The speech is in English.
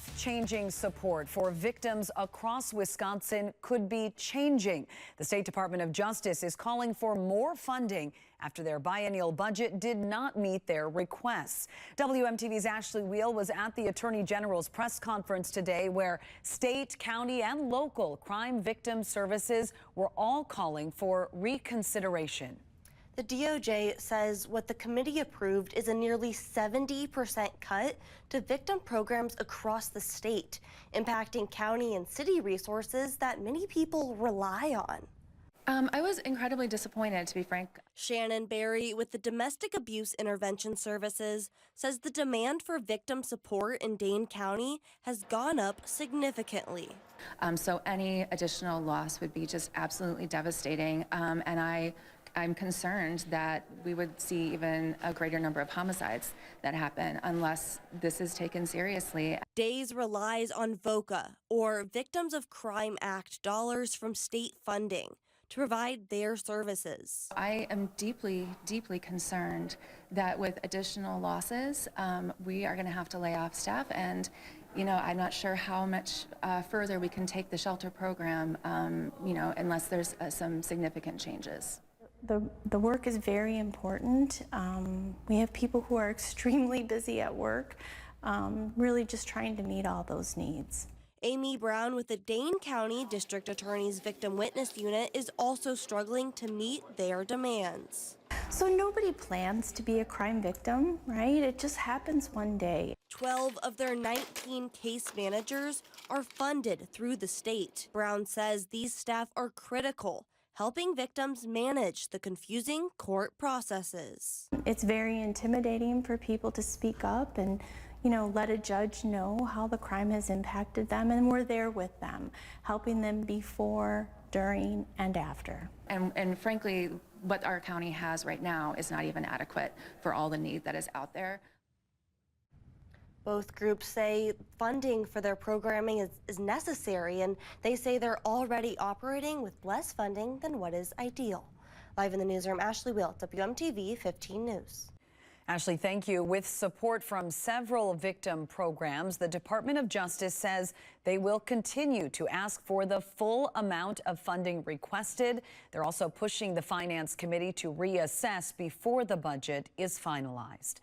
Life-changing support for victims across Wisconsin could be changing. The State Department of Justice is calling for more funding after their biennial budget did not meet their requests. WMTV's Ashley Wheel was at the Attorney General's press conference today, where state, county, and local crime victim services were all calling for reconsideration. The DOJ says what the committee approved is a nearly 70% cut to victim programs across the state, impacting county and city resources that many people rely on. I was incredibly disappointed, to be frank. Shannon Berry with the Domestic Abuse Intervention Services says the demand for victim support in Dane County has gone up significantly. So any additional loss would be just absolutely devastating, and I'm concerned that we would see even a greater number of homicides that happen unless this is taken seriously. Days relies on VOCA, or Victims of Crime Act, dollars from state funding to provide their services. I am deeply, deeply concerned that with additional losses, we are going to have to lay off staff, and I'm not sure how much further we can take the shelter program, unless there's some significant changes. The work is very important. We have people who are extremely busy at work, really just trying to meet all those needs. Amy Brown with the Dane County District Attorney's Victim Witness Unit is also struggling to meet their demands. So nobody plans to be a crime victim, right? It just happens one day. 12 of their 19 case managers are funded through the state. Brown says these staff are critical, helping victims manage the confusing court processes. It's very intimidating for people to speak up and, let a judge know how the crime has impacted them, and we're there with them, helping them before, during, and after. And frankly, what our county has right now is not even adequate for all the need that is out there. Both groups say funding for their programming is necessary, and they say they're already operating with less funding than what is ideal. Live in the newsroom, Ashley Wheel, WMTV 15 News. Ashley, thank you. With support from several victim programs, the Department of Justice says they will continue to ask for the full amount of funding requested. They're also pushing the Finance Committee to reassess before the budget is finalized.